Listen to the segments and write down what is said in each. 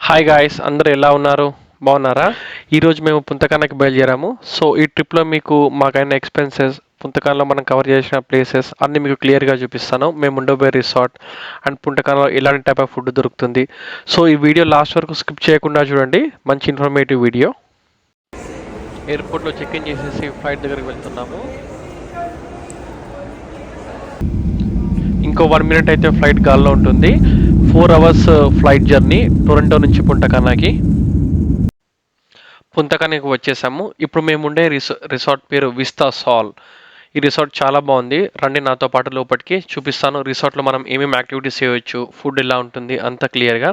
Hi guys, అందరూ ఎలా ఉన్నారు? బాగున్నారా? ఈరోజు మేము పుంతకానకి బయలుదేరాము. సో ఈ ట్రిప్లో మీకు మాకైన ఎక్స్పెన్సెస్, పుంతకానలో మనం కవర్ చేసిన ప్లేసెస్ అన్నీ మీకు క్లియర్గా చూపిస్తాను. మేము ఉండబోయే రిసార్ట్ అండ్ పుంతకానలో ఎలాంటి టైప్ ఆఫ్ ఫుడ్ దొరుకుతుంది. సో ఈ వీడియో లాస్ట్ వరకు స్కిప్ చేయకుండా చూడండి. మంచి ఇన్ఫర్మేటివ్ వీడియో. ఎయిర్పోర్ట్లో చెక్ ఇన్ చేసేసి ఫ్లైట్ దగ్గరికి వెళ్తున్నాము. ఇంకో 1 మినిట్ అయితే ఫ్లైట్ గాల్లో ఉంటుంది. 4 అవర్స్ ఫ్లైట్ జర్నీ టొరంటో నుంచి పుంతకానికి వచ్చేసాము. ఇప్పుడు మేము ఉండే రిసార్ట్ పేరు విస్తా సాల్. ఈ రిసార్ట్ చాలా బాగుంది. రండి నాతో పాటు లోపలికి చూపిస్తాను. రిసార్ట్లో మనం ఏమేమి యాక్టివిటీస్ చేయవచ్చు, ఫుడ్ ఎలా ఉంటుంది అంత క్లియర్గా.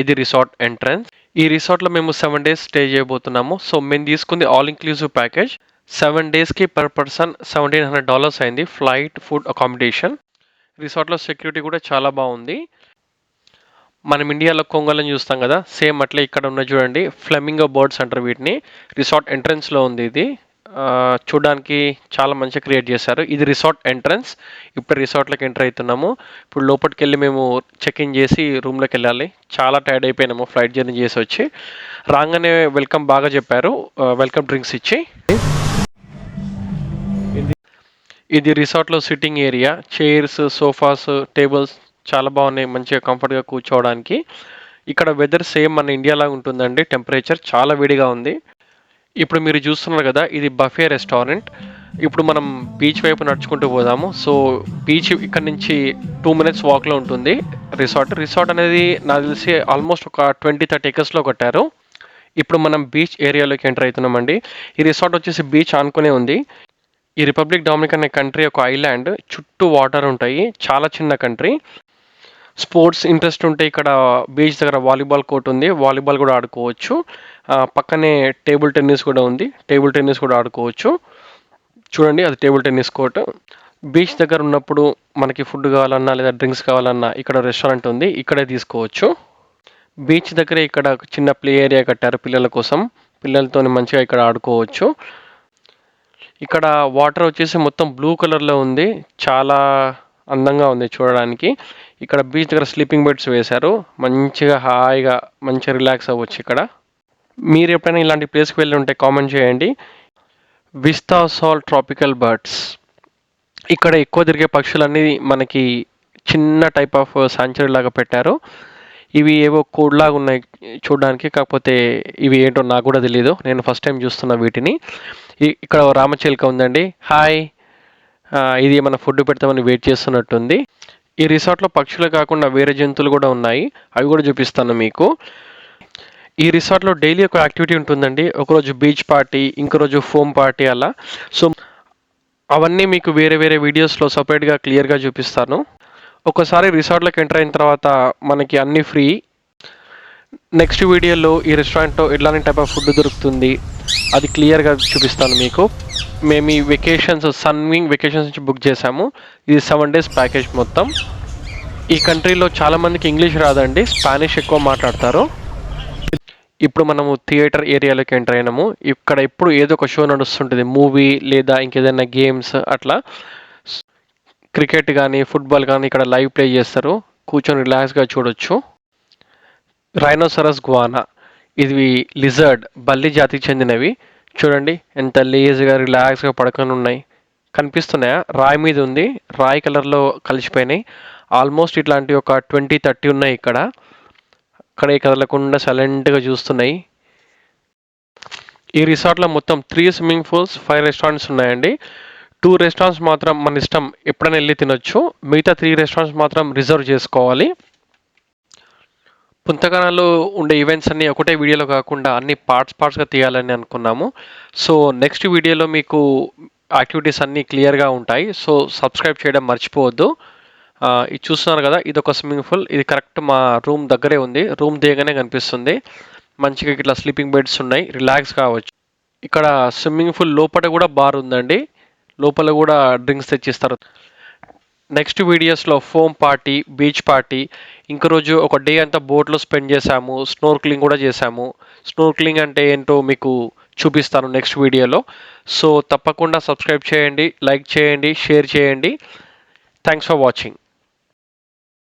ఇది రిసార్ట్ ఎంట్రన్స్. ఈ రిసార్ట్లో మేము 7 డేస్ స్టే చేయబోతున్నాము. సో మేము తీసుకుంది ఆల్ ఇంక్లూజివ్ ప్యాకేజ్. 7 డేస్కి పర్ పర్సన్ $1,700 అయింది. Flight, food, accommodation. రిసార్ట్లో సెక్యూరిటీ కూడా చాలా బాగుంది. మనం ఇండియాలో కొంగలను చూస్తాం కదా, సేమ్ అట్లే ఇక్కడ ఉన్న చూడండి. ఫ్లెమింగో బర్డ్స్ అంటారు వీటిని. రిసార్ట్ ఎంట్రన్స్లో ఉంది ఇది. చూడడానికి చాలా మంచిగా క్రియేట్ చేశారు. ఇది రిసార్ట్ ఎంట్రన్స్. ఇప్పుడు రిసార్ట్లోకి ఎంటర్ అవుతున్నాము. ఇప్పుడు లోపలికి వెళ్ళి మేము చెక్ ఇన్ చేసి రూమ్లోకి వెళ్ళాలి. చాలా టైర్డ్ అయిపోయినాము ఫ్లైట్ జర్నీ చేసి వచ్చి. రాగానే వెల్కమ్ బాగా చెప్పారు. వెల్కమ్ డ్రింక్స్ ఇచ్చి. ఇది రిసార్ట్లో sitting area. Chairs, sofas, tables చాలా బాగున్నాయి. మంచిగా కంఫర్ట్గా కూర్చోవడానికి. ఇక్కడ వెదర్ సేమ్ మన ఇండియాలాగా ఉంటుందండి. టెంపరేచర్ చాలా వేడిగా ఉంది. ఇప్పుడు మీరు చూస్తున్నారు కదా, ఇది బఫే రెస్టారెంట్. ఇప్పుడు మనం బీచ్ వైపు నడుచుకుంటూ పోదాము. సో బీచ్ ఇక్కడ నుంచి 2 మినిట్స్ వాక్లో ఉంటుంది. రిసార్ట్ అనేది నాకు తెలిసి ఆల్మోస్ట్ ఒక 20-30 ఎకర్స్లో కట్టారు. ఇప్పుడు మనం బీచ్ ఏరియాలోకి ఎంటర్ అవుతున్నామండి. ఈ రిసార్ట్ వచ్చేసి బీచ్ ఆనుకునే ఉంది. ఈ రిపబ్లిక్ డొమినిక్ అనే కంట్రీ ఒక ఐలాండ్. చుట్టూ వాటర్ ఉంటాయి. చాలా చిన్న కంట్రీ. స్పోర్ట్స్ ఇంట్రెస్ట్ ఉంటే ఇక్కడ బీచ్ దగ్గర వాలీబాల్ కోర్ట్ ఉంది. వాలీబాల్ కూడా ఆడుకోవచ్చు. పక్కనే టేబుల్ టెన్నిస్ కూడా ఉంది. టేబుల్ టెన్నిస్ కూడా ఆడుకోవచ్చు. చూడండి, అది టేబుల్ టెన్నిస్ కోర్ట్. బీచ్ దగ్గర ఉన్నప్పుడు మనకి ఫుడ్ కావాలన్నా లేదా డ్రింక్స్ కావాలన్నా ఇక్కడ రెస్టారెంట్ ఉంది, ఇక్కడే తీసుకోవచ్చు. బీచ్ దగ్గర ఇక్కడ చిన్న ప్లే ఏరియా కట్టారు పిల్లల కోసం. పిల్లలతో మంచిగా ఇక్కడ ఆడుకోవచ్చు. ఇక్కడ వాటర్ వచ్చేసి మొత్తం బ్లూ కలర్లో ఉంది. చాలా అందంగా ఉంది చూడడానికి. ఇక్కడ బీచ్ దగ్గర స్లీపింగ్ బెడ్స్ వేశారు. మంచిగా హాయిగా మంచిగా రిలాక్స్ అవ్వచ్చు ఇక్కడ. మీరు ఎప్పుడైనా ఇలాంటి ప్లేస్కి వెళ్ళి ఉంటే కామెంట్ చేయండి. విస్తా సాల్ ట్రాపికల్ బర్డ్స్. ఇక్కడ ఎక్కువ తిరిగే పక్షులన్నీ మనకి చిన్న టైప్ ఆఫ్ సాంచురీ లాగా పెట్టారు. ఇవి ఏవో కోడ్లాగా ఉన్నాయి చూడడానికి. కాకపోతే ఇవి ఏంటో నాకు కూడా తెలియదు. నేను ఫస్ట్ టైం చూస్తున్నా వీటిని. ఇక్కడ రామచిలుక ఉందండి. హాయ్. ఇది మన ఫుడ్ పెడతామని వెయిట్ చేస్తున్నట్టుంది. ఈ రిసార్ట్లో పక్షులు కాకుండా వేరే జంతువులు కూడా ఉన్నాయి. అవి కూడా చూపిస్తాను మీకు. ఈ రిసార్ట్లో డైలీ ఒక యాక్టివిటీ ఉంటుందండి. ఒకరోజు బీచ్ పార్టీ, ఇంకో రోజు ఫోమ్ పార్టీ అలా. సో అవన్నీ మీకు వేరే వేరే వీడియోస్లో సపరేట్గా క్లియర్గా చూపిస్తాను. ఒకసారి రిసార్ట్లోకి ఎంటర్ అయిన తర్వాత మనకి అన్నీ ఫ్రీ. నెక్స్ట్ వీడియోలో ఈ రెస్టారెంట్లో ఎట్లాంటి టైప్ ఆఫ్ ఫుడ్ దొరుకుతుంది అది క్లియర్గా చూపిస్తాను మీకు. మేము ఈ సన్వింగ్ వెకేషన్స్ నుంచి బుక్ చేసాము. ఇది 7 డేస్ ప్యాకేజ్ మొత్తం. ఈ కంట్రీలో చాలామందికి ఇంగ్లీష్ రాదండి, స్పానిష్ ఎక్కువ మాట్లాడతారు. ఇప్పుడు మనము థియేటర్ ఏరియాలోకి ఎంటర్ అయినాము. ఇక్కడ ఎప్పుడు ఏదో ఒక షో నడుస్తుంటుంది, మూవీ లేదా ఇంకేదైనా గేమ్స్ అట్లా. క్రికెట్ కానీ ఫుట్బాల్ కానీ ఇక్కడ లైవ్ ప్లే చేస్తారు. కూర్చొని రిలాక్స్గా చూడొచ్చు. రైనోసరస్ గువానా. ఇవి లిజర్డ్, బల్లి జాతికి చెందినవి. చూడండి ఎంత లేజ్గా రిలాక్స్గా పడుకొని ఉన్నాయి. కనిపిస్తున్నాయా? రాయి మీద ఉంది. రాయి కలర్లో కలిసిపోయినాయి. ఆల్మోస్ట్ ఇట్లాంటి ఒక 20-30 ఉన్నాయి ఇక్కడ. అక్కడే కదలకుండా సైలెంట్గా చూస్తున్నాయి. ఈ రిసార్ట్లో మొత్తం 3 స్విమ్మింగ్ పూల్స్, 5 రెస్టారెంట్స్ ఉన్నాయండి. 2 రెస్టారెంట్స్ మాత్రం మన ఇష్టం, ఎప్పుడైనా వెళ్ళి తినొచ్చు. మిగతా 3 రెస్టారెంట్స్ మాత్రం రిజర్వ్ చేసుకోవాలి. పుంతకాలలో ఉండే ఈవెంట్స్ అన్నీ ఒకటే వీడియోలో కాకుండా అన్ని పార్ట్స్గా తీయాలని అనుకున్నాము. సో నెక్స్ట్ వీడియోలో మీకు యాక్టివిటీస్ అన్నీ క్లియర్గా ఉంటాయి. సో సబ్స్క్రైబ్ చేయడం మర్చిపోవద్దు. ఇది చూస్తున్నారు కదా, ఇది ఒక స్విమ్మింగ్ పూల్. ఇది కరెక్ట్ మా రూమ్ దగ్గరే ఉంది. రూమ్ దిగగానే కనిపిస్తుంది. మంచిగా ఇట్లా స్లీపింగ్ బెడ్స్ ఉన్నాయి, రిలాక్స్ కావచ్చు. ఇక్కడ స్విమ్మింగ్ పూల్ లోపల కూడా బార్ ఉందండి. లోపల కూడా డ్రింక్స్ తెచ్చిస్తారు. నెక్స్ట్ వీడియోస్లో ఫోమ్ పార్టీ, బీచ్ పార్టీ, ఇంకో రోజు ఒక డే అంతా బోట్లో స్పెండ్ చేశాము. స్నోర్క్లింగ్ కూడా చేశాము. స్నోర్క్లింగ్ అంటే ఏంటో మీకు చూపిస్తాను నెక్స్ట్ వీడియోలో. సో తప్పకుండా సబ్స్క్రైబ్ చేయండి, లైక్ చేయండి, షేర్ చేయండి. Thanks for watching.